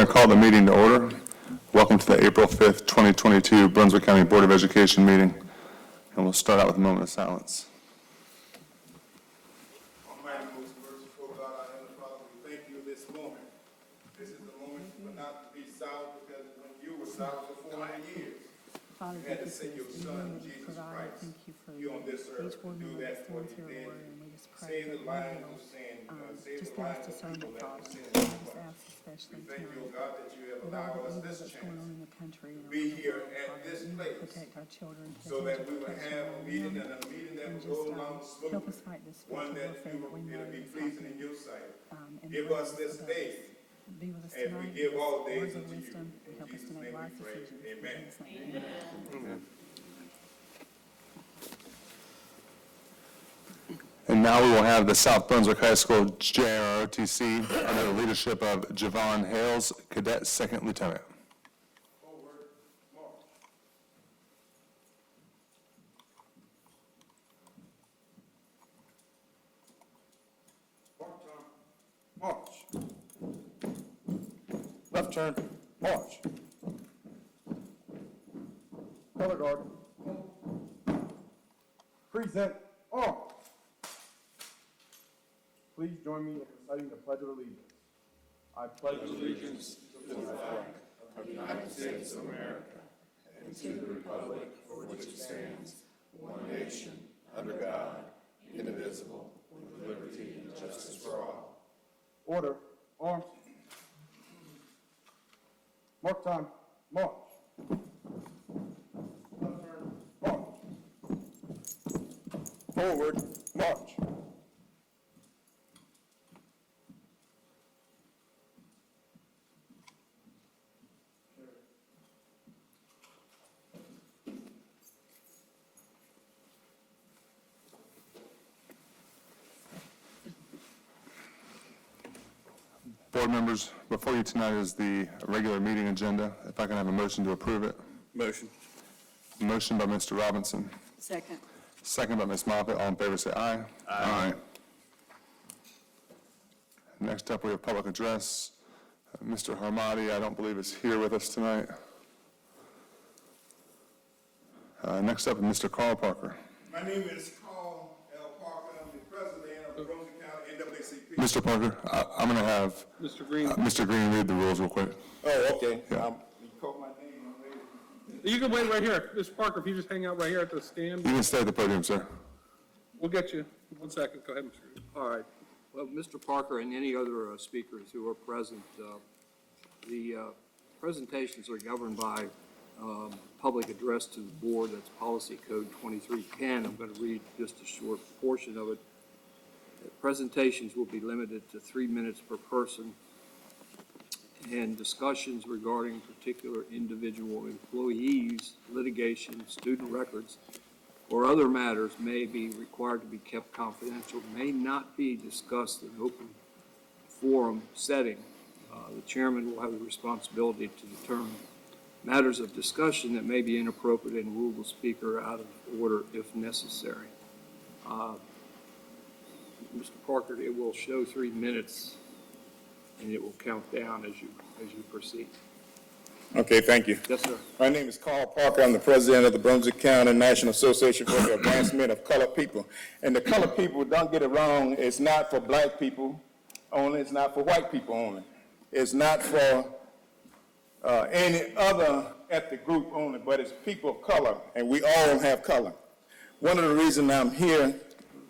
going to call the meeting to order. Welcome to the April 5th, 2022 Brunswick County Board of Education meeting. And we'll start out with a moment of silence. Almighty, most merciful God, our Heavenly Father, we thank you this moment. This is the moment for not to be silent, because when you were silent for 400 years, Father, you had to thank send you your for this Son, evening Jesus provide. Christ, Thank you for you on this earth, each board to do member that that for stands you here, did. Lord, and we just pray Save that the we lives will of sin, save just the give us lives of discernment, people that Father. were sinned. We just ask especially We thank you, tonight, God, that you have with all allowed the us evil this that's going on chance in the country and be around the here world, at Father, this that you place, protect our children, so that we will protection have a around meeting, them, and a meeting that and will just go along help us smoothly, fight this one spiritual that warfare you that we know will be is pleasing in happening your sight. in the Give lives us this of day, others. Be with us and we tonight, give all words days of unto you. wisdom, and In help us Jesus' to make name we wise pray. decisions. Amen. In Jesus' name, amen. And now we will have the South Brunswick High School Jrotc under the leadership of Javon Hales, Cadet Second Lieutenant. Forward, march. March. Left turn, march. Color guard. Present arms. Please join me in reciting the Pledge of Allegiance. I pledge allegiance to the flag of the United States of America and to the republic for which it stands, one nation, under God, indivisible, with liberty and justice for all. Order. Arms. Mark time. March. Left turn. March. Forward. March. Board members, before you tonight is the regular meeting agenda. If I can have a motion to approve it. Motion. Motion by Mr. Robinson, Second. second by Ms. Moffitt. All in favor say aye. Aye. Next up, we have public address. Mr. Harmati, I don't believe is here with us tonight. Next up, Mr. Carl Parker. My name is Carl L. Parker. I'm the president of the Brunswick County NAACP. Mr. Parker, I'm going to have Mr. Green, Mr. Green read the rules real quick. Oh, okay. Yeah. You called my name already. you can wait right here. Mr. Parker, if you just hang out right here at the stand, You can stay at the podium, sir. we'll get you. 1 second. Go ahead, Mr. Green. All right. Well, Mr. Parker and any other speakers who are present, the presentations are governed by public address to the board. That's Policy Code 2310. I'm going to read just a short portion of it. Presentations will be limited to 3 minutes per person, and discussions regarding particular individual employees, litigation, student records, or other matters may be required to be kept confidential, may not be discussed in open forum setting. The chairman will have the responsibility to determine matters of discussion that may be inappropriate and rule the speaker out of order if necessary. Mr. Parker, it will show 3 minutes, and it will count down as you proceed. Okay, thank you. Yes, sir. My name is Carl Parker. I'm the president of the Brunswick County National Association for the Advancement of Colored People. And the colored people, don't get it wrong, it's not for black people only, it's not for white people only. It's not for any other ethnic group only, but it's people of color, and we all have color. One of the reasons I'm here,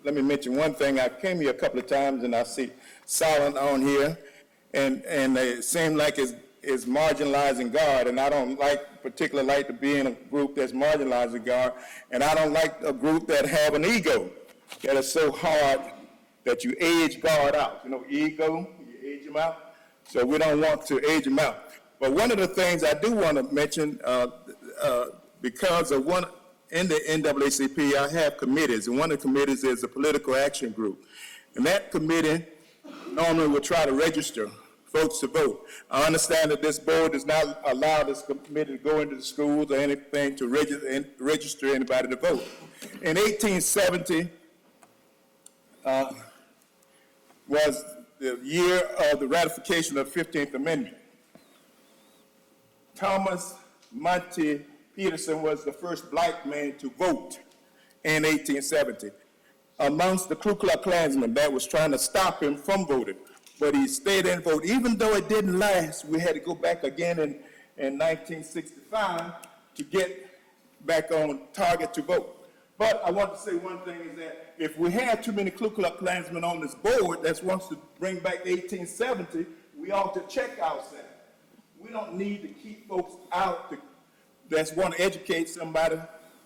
let me mention one thing. I came here a couple of times, and I see silent on here, and it seems like it's marginalizing God, and I don't particularly like to be in a group that's marginalizing God, and I don't like a group that have an ego that is so hard that you age God out. You know, ego, you age him out. So we don't want to age him out. But one of the things I do want to mention, because of one, in the NAACP, I have committees, and one of the committees is the Political Action Group. And that committee normally will try to register folks to vote. I understand that this board does not allow this committee to go into the schools or anything to register anybody to vote. In 1870 was the year of the ratification of the 15th Amendment. Thomas Monty Peterson was the first black man to vote in 1870 amongst the Ku Klux Klansmen that was trying to stop him from voting. But he stayed in vote. Even though it didn't last, we had to go back again in 1965 to get back on target to vote. But I want to say one thing is that if we had too many Ku Klux Klansmen on this board that wants to bring back 1870, we ought to check ourselves. We don't need to keep folks out that want to educate somebody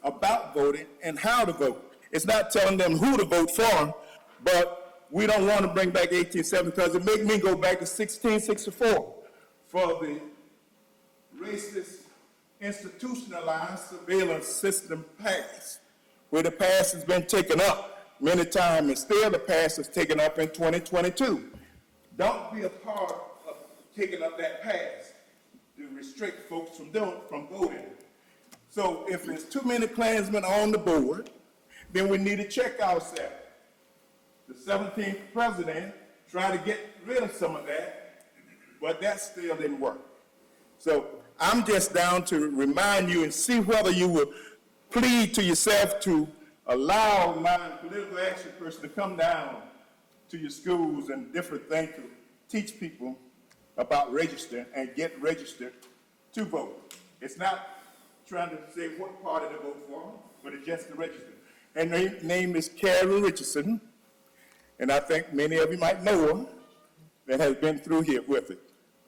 about voting and how to vote. It's not telling them who to vote for, but we don't want to bring back 1870 because it made me go back to 1664 for the racist institutionalized surveillance system passed, where the past has been taken up many times, and still the past is taken up in 2022. Don't be a part of taking up that past to restrict folks from voting. So if there's too many Klansmen on the board, then we need to check ourselves. The 17th president tried to get rid of some of that, but that still didn't work. So I'm just down to remind you and see whether you will plead to yourself to allow my political action person to come down to your schools and different things to teach people about registering and get registered to vote. It's not trying to say what party to vote for, but it's just to register. And her name is Carrie Richardson, and I think many of you might know her that has been through here with it.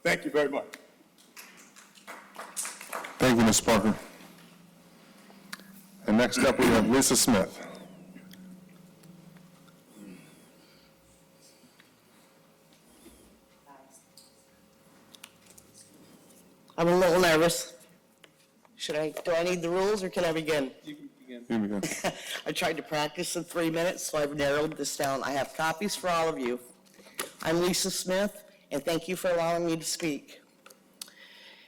Thank you very much. Thank you, Mr. Parker. And next up, we have Lisa Smith. I'm a little nervous. Do I need the rules or can I begin? You can begin. Here we go. I tried to practice in 3 minutes, so I've narrowed this down. I have copies for all of you. I'm Lisa Smith, and thank you for allowing me to speak.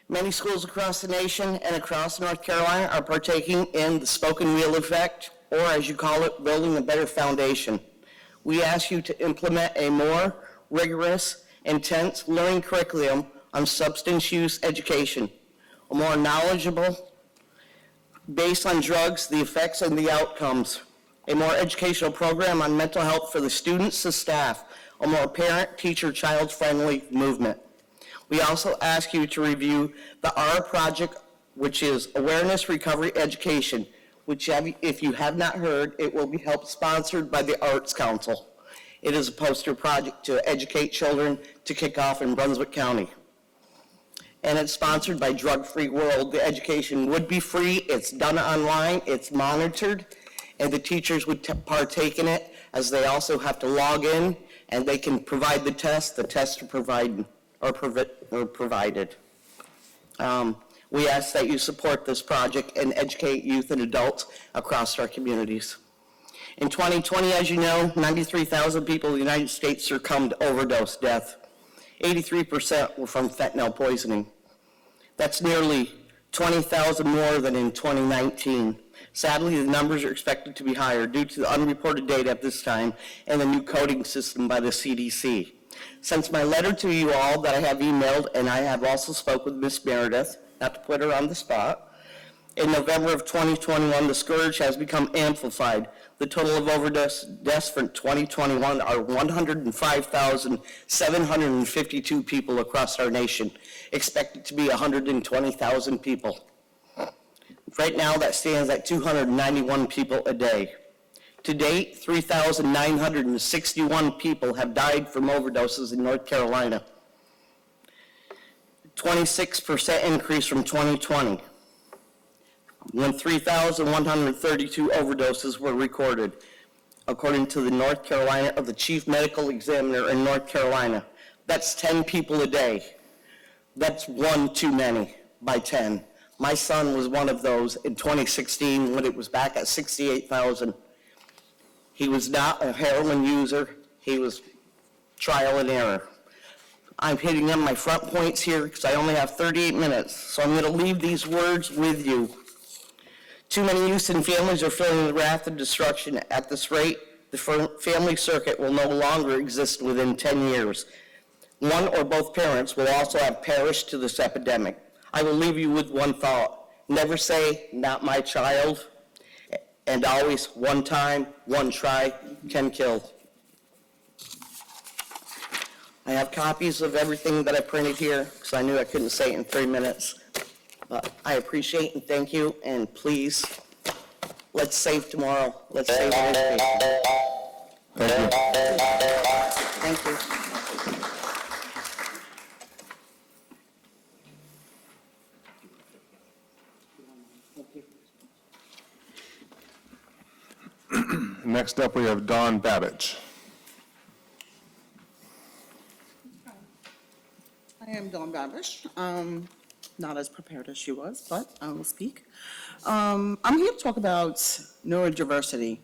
Many schools across the nation and across North Carolina are partaking in the spoken wheel effect, or as you call it, building a better foundation. We ask you to implement a more rigorous, intense learning curriculum on substance use education, a more knowledgeable, based on drugs, the effects and the outcomes, a more educational program on mental health for the students, the staff, a more parent, teacher, child-friendly movement. We also ask you to review the R project, which is Awareness Recovery Education, which if you have not heard, it will be helped sponsored by the Arts Council. It is a poster project to educate children to kick off in Brunswick County. And it's sponsored by Drug Free World. The education would be free, it's done online, it's monitored, and the teachers would partake in it as they also have to log in and they can provide the tests are provided. We ask that you support this project and educate youth and adults across our communities. In 2020, as you know, 93,000 people in the United States succumbed to overdose death. 83% were from fentanyl poisoning. That's nearly 20,000 more than in 2019. Sadly, the numbers are expected to be higher due to the unreported data at this time and the new coding system by the CDC. Since my letter to you all that I have emailed, and I have also spoke with Ms. Meredith, not to put her on the spot, in November of 2021, the scourge has become amplified. The total of overdose deaths for 2021 are 105,752 people across our nation, expected to be 120,000 people. Right now, that stands at 291 people a day. To date, 3,961 people have died from overdoses in North Carolina. 26% increase from 2020, when 3,132 overdoses were recorded, according to the North Carolina of the Chief Medical Examiner in North Carolina. That's 10 people a day. That's one too many by 10. My son was one of those in 2016 when it was back at 68,000. He was not a heroin user. He was trial and error. I'm hitting on my front points here because I only have 38 minutes, so I'm going to leave these words with you. Too many youths and families are feeling the wrath of destruction. At this rate, the family circuit will no longer exist within 10 years. One or both parents will also have perished to this epidemic. I will leave you with one thought. Never say, "not my child," and always one time, one try can kill. I have copies of everything that I printed here because I knew I couldn't say it in 3 minutes. But I appreciate and thank you, and please, let's save tomorrow. Let's save education. Thank you. Thank you. Next up, we have Dawn Babich. I am Dawn Babish. Not as prepared as she was, but I will speak. I'm here to talk about neurodiversity.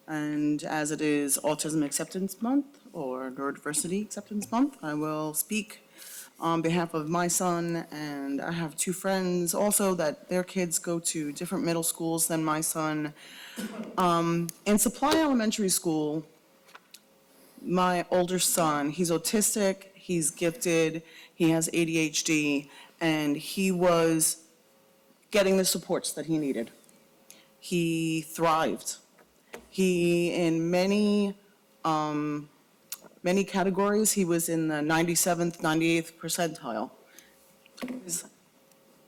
And as it is Autism Acceptance Month or Neurodiversity Acceptance Month, I will speak on behalf of my son, and I have two friends also that their kids go to different middle schools than my son. In Supply Elementary School, my older son, he's autistic, he's gifted, he has ADHD, and he was getting the supports that he needed. He thrived. He, in many categories, he was in the 97th, 98th percentile.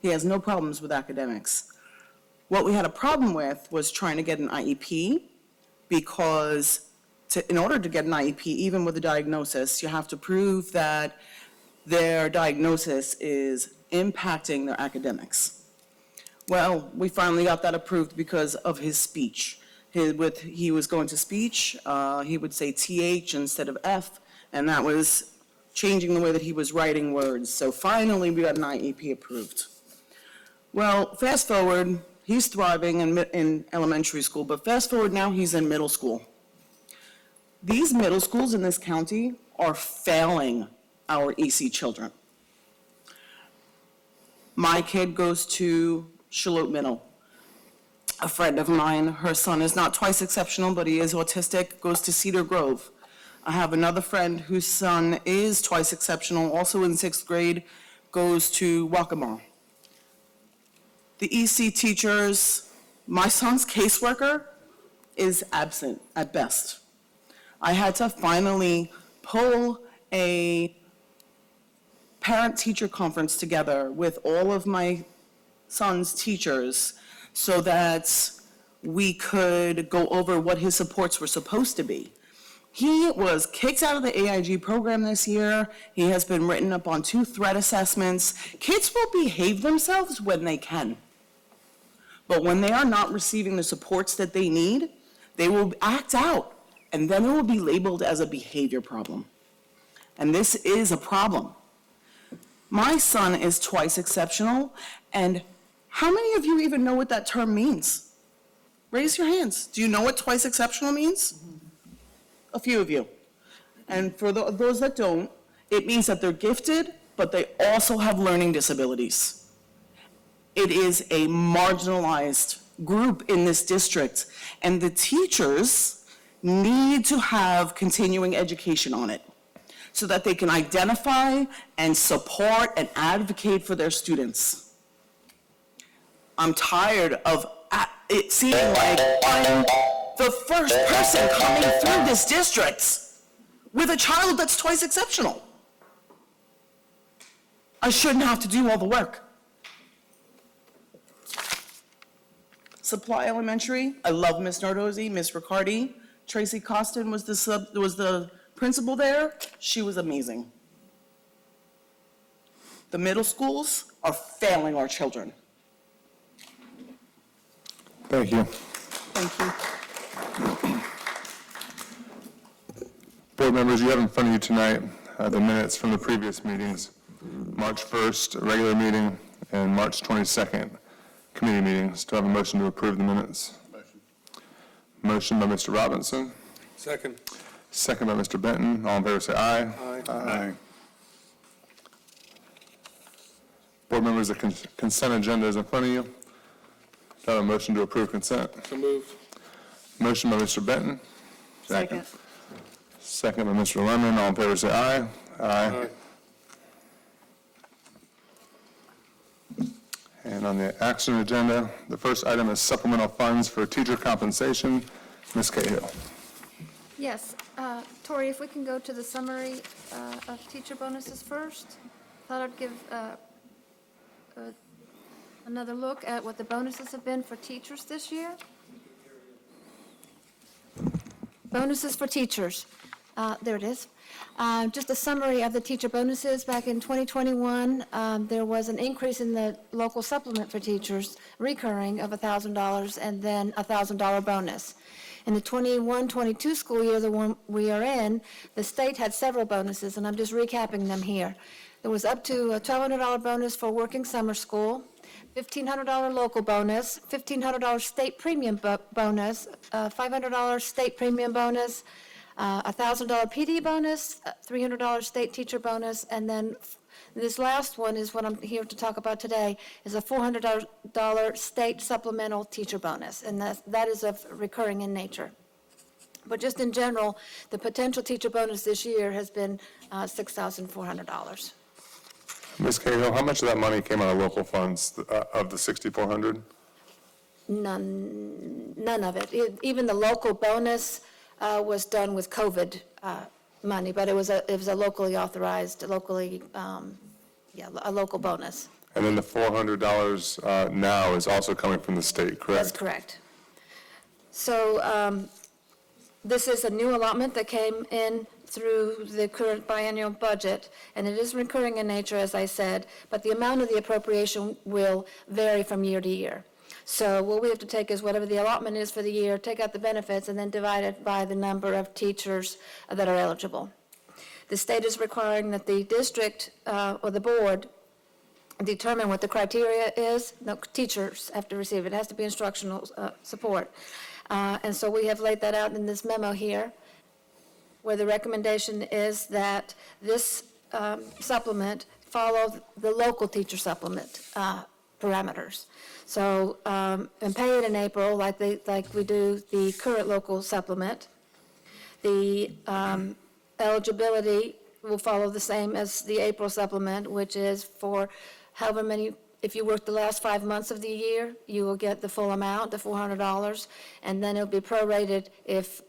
He has no problems with academics. What we had a problem with was trying to get an IEP, because in order to get an IEP, even with a diagnosis, you have to prove that their diagnosis is impacting their academics. Well, we finally got that approved because of his speech. He was going to speech, he would say TH instead of F, and that was changing the way that he was writing words. So finally, we got an IEP approved. Well, fast forward, he's thriving in elementary school, but fast forward now, he's in middle school. These middle schools in this county are failing our EC children. My kid goes to Jrotc Middle. A friend of mine, her son is not twice exceptional, but he is autistic, goes to Cedar Grove. I have another friend whose son is twice exceptional, also in 6th grade, goes to Waccamaw. The EC teachers, my son's caseworker is absent at best. I had to finally pull a parent-teacher conference together with all of my son's teachers so that we could go over what his supports were supposed to be. He was kicked out of the AIG program this year. He has been written up on 2 threat assessments. Kids will behave themselves when they can. But when they are not receiving the supports that they need, they will act out, and then it will be labeled as a behavior problem. And this is a problem. My son is twice exceptional, and how many of you even know what that term means? Raise your hands. Do you know what twice exceptional means? A few of you. And for those that don't, it means that they're gifted, but they also have learning disabilities. It is a marginalized group in this district, and the teachers need to have continuing education on it so that they can identify and support and advocate for their students. I'm tired of it seeming like I'm the first person coming through this district with a child that's twice exceptional. I shouldn't have to do all the work. Supply Elementary, I love Miss Nardozzi, Miss Riccardi. Tracy Costin was the principal there. She was amazing. The middle schools are failing our children. Thank you. Thank you. Board members, you have in front of you tonight the minutes from the previous meetings, March 1st, regular meeting, and March 22nd, committee meetings. Do I have a motion to approve the minutes? Motion by Mr. Robinson. Second. Second by Mr. Benton. All in favor say aye. Aye. Board members, the consent agenda is in front of you. Do I have a motion to approve consent? So moved. Motion by Mr. Benton. Second. Second by Mr. Lemon. All in favor say aye. Aye. Aye. And on the action agenda, the first item is supplemental funds for teacher compensation. Ms. Cahill. Yes, Tori, if we can go to the summary of teacher bonuses first. Thought I'd give another look at what the bonuses have been for teachers this year. Bonuses for teachers. There it is. Just a summary of the teacher bonuses. Back in 2021, there was an increase in the local supplement for teachers, recurring, of $1,000 and then a $1,000 bonus. In the 21-22 school year, the one we are in, the state had several bonuses, and I'm just recapping them here. There was up to a $1,200 bonus for working summer school, $1,500 local bonus, $1,500 state premium bonus, $500 state premium bonus, $1,000 PD bonus, $300 state teacher bonus, and then this last one is what I'm here to talk about today, is a $400 state supplemental teacher bonus, and that is of recurring in nature. But just in general, the potential teacher bonus this year has been $6,400. Ms. Cahill, how much of that money came out of local funds of the $6,400? None of it. Even the local bonus was done with COVID money, but it was a locally authorized, a local bonus. And then the $400 now is also coming from the state, correct? That's correct. So this is a new allotment that came in through the current biennial budget, and it is recurring in nature, as I said, but the amount of the appropriation will vary from year to year. So what we have to take is whatever the allotment is for the year, take out the benefits, and then divide it by the number of teachers that are eligible. The state is requiring that the district or the board determine what the criteria is. No, teachers have to receive it. It has to be instructional support. And so we have laid that out in this memo here, where the recommendation is that this supplement follow the local teacher supplement parameters. So, and pay it in April, like we do the current local supplement. The eligibility will follow the same as the April supplement, which is for however many, if you work the last 5 months of the year, you will get the full amount, the $400, and then it'll be prorated if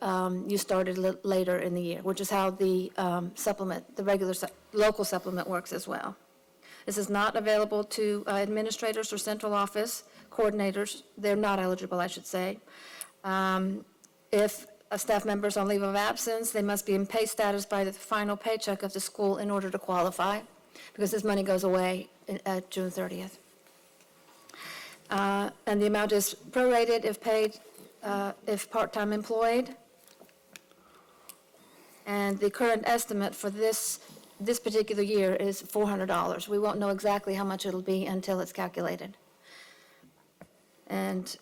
you started later in the year, which is how the supplement, the regular local supplement works as well. This is not available to administrators or central office coordinators. They're not eligible, I should say. If a staff member is on leave of absence, they must be in pay status by the final paycheck of the school in order to qualify, because this money goes away at June 30th. And the amount is prorated if paid, if part-time employed. And the current estimate for this particular year is $400. We won't know exactly how much it'll be until it's calculated. And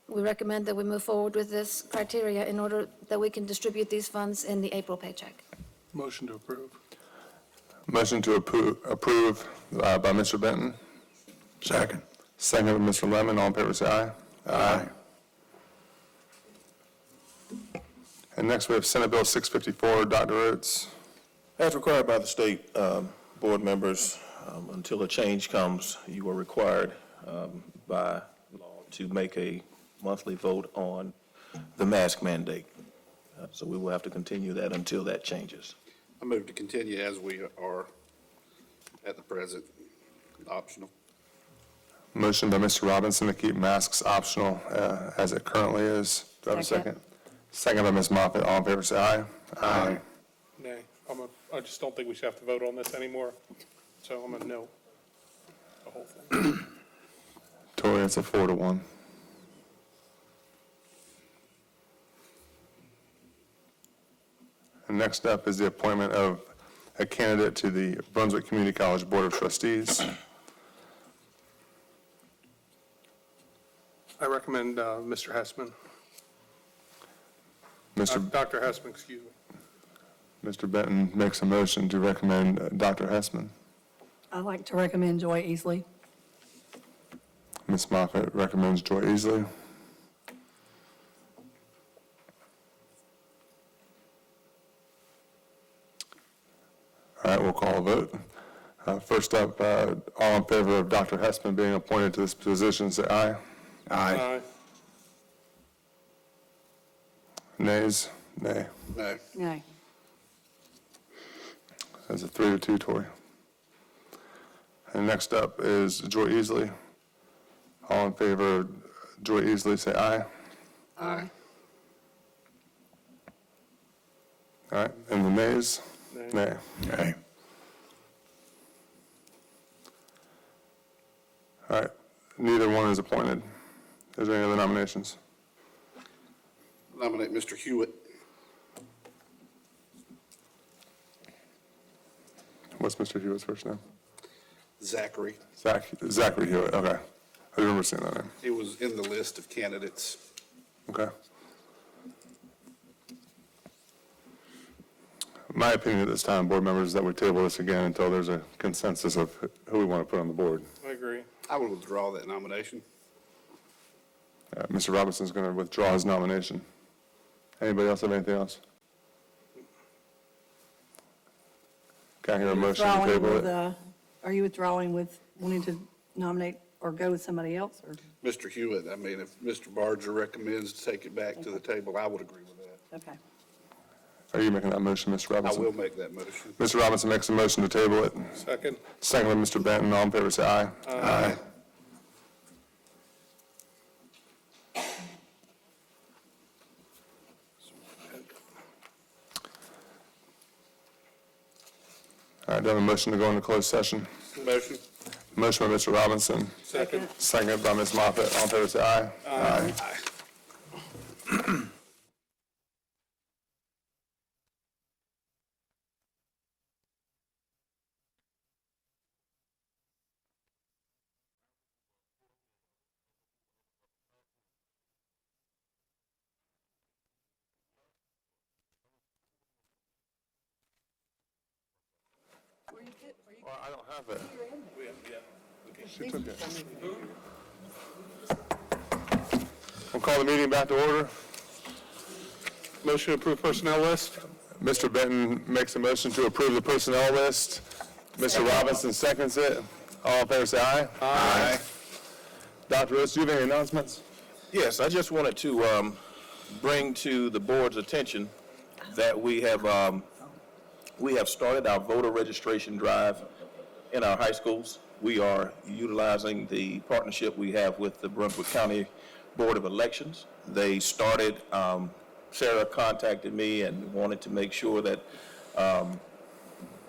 we recommend that we move forward with this criteria in order that we can distribute these funds in the April paycheck. Motion to approve. Motion to approve by Mr. Benton. Second. Second by Mr. Lemon. All in favor, say aye. Aye. And next we have Senate Bill 654, Dr. Rhodes. As required by the state, board members, until a change comes, you are required by law to make a monthly vote on the mask mandate. So we will have to continue that until that changes. I move to continue as we are at the present, optional. Motion by Mr. Robinson to keep masks optional as it currently is. Do I have a second? Second by Ms. Moffitt. All in favor, say aye. Aye. Nay. I just don't think we should have to vote on this anymore, so I'm a no. The whole thing. Tori, it's a 4-1. And next up is the appointment of a candidate to the Brunswick Community College Board of Trustees. I recommend Mr. Hessman. Dr. Hessman, excuse me. Mr. Benton makes a motion to recommend Dr. Hessman. I'd like to recommend Joy Easley. Ms. Moffitt recommends Joy Easley. All right, we'll call a vote. First up, all in favor of Dr. Hessman being appointed to this position, say aye. Aye. Nays? Nay. No. Nay. That's a 3-2, Tori. And next up is Joy Easley. All in favor of Joy Easley, say aye. Aye. All right, and the nays? Nay. Nay. All right, neither one is appointed. Is there any other nominations? Nominate Mr. Hewitt. What's Mr. Hewitt's first name? Zachary. Zachary Hewitt, okay. I remember seeing that name. He was in the list of candidates. Okay. My opinion at this time, board members, is that we table this again until there's a consensus of who we want to put on the board. I agree. I would withdraw that nomination. Mr. Robinson's going to withdraw his nomination. Anybody else have anything else? Can I hear a motion to Withdrawing table with, it? are you withdrawing with wanting to nominate or go with somebody else, or? Mr. Hewitt, I mean, if Mr. Barger recommends to take it back to the table, I would agree with that. Okay. Are you making that motion, Mr. I Robinson? will make that motion. Mr. Robinson makes a motion to table it. Second. Second by Mr. Benton. All in favor, say aye. Aye. All right, do I have a motion to go into closed session? Motion. Motion by Mr. Robinson. Second. Second by Ms. Moffett. All in favor, say aye. Aye. Well, I don't have it. She took it. We'll call the meeting back to order. Motion to approve personnel list? Mr. Benton makes a motion to approve the personnel list. Mr. Robinson seconds it. All in favor, say aye. Aye. Dr. Rhodes, do you have any announcements? Yes, I just wanted to bring to the board's attention that we have started our voter registration drive in our high schools. We are utilizing the partnership we have with the Brunswick County Board of Elections. They started, Sarah contacted me and wanted to make sure that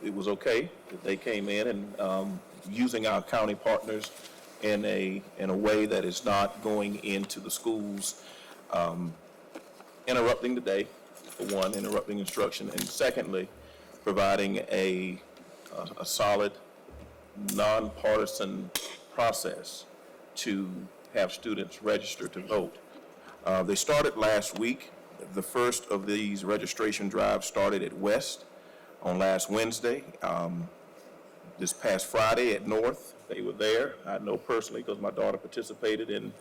it was okay, that they came in and using our county partners in a way that is not going into the schools, interrupting the day, for one, interrupting instruction, and secondly, providing a solid, nonpartisan process to have students register to vote. They started last week. The first of these registration drives started at West on last Wednesday. This past Friday at North, they were there. I know personally because my daughter participated in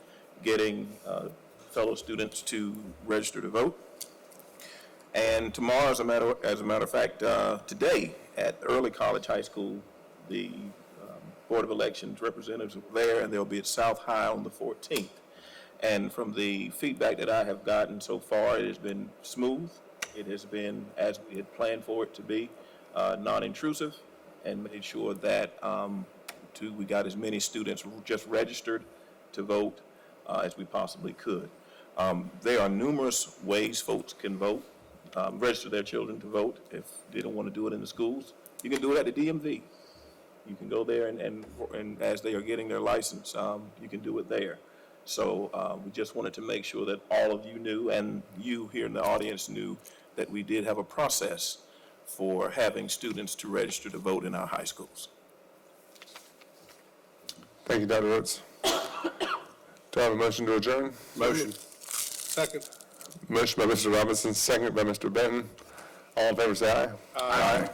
getting fellow students to register to vote. And tomorrow, as a matter of fact, today at Early College High School, the Board of Elections representatives are there, and they'll be at South High on the 14th. And from the feedback that I have gotten so far, it has been smooth. It has been as we had planned for it to be, non-intrusive, and made sure that we got as many students just registered to vote as we possibly could. There are numerous ways folks can vote, register their children to vote if they don't want to do it in the schools. You can do it at the DMV. You can go there and as they are getting their license, you can do it there. So we just wanted to make sure that all of you knew, and you here in the audience knew, that we did have a process for having students to register to vote in our high schools. Thank you, Dr. Rhodes. Do I have a motion to adjourn? Motion. Second. Motion by Mr. Robinson, second by Mr. Benton. All in favor, say aye. Aye.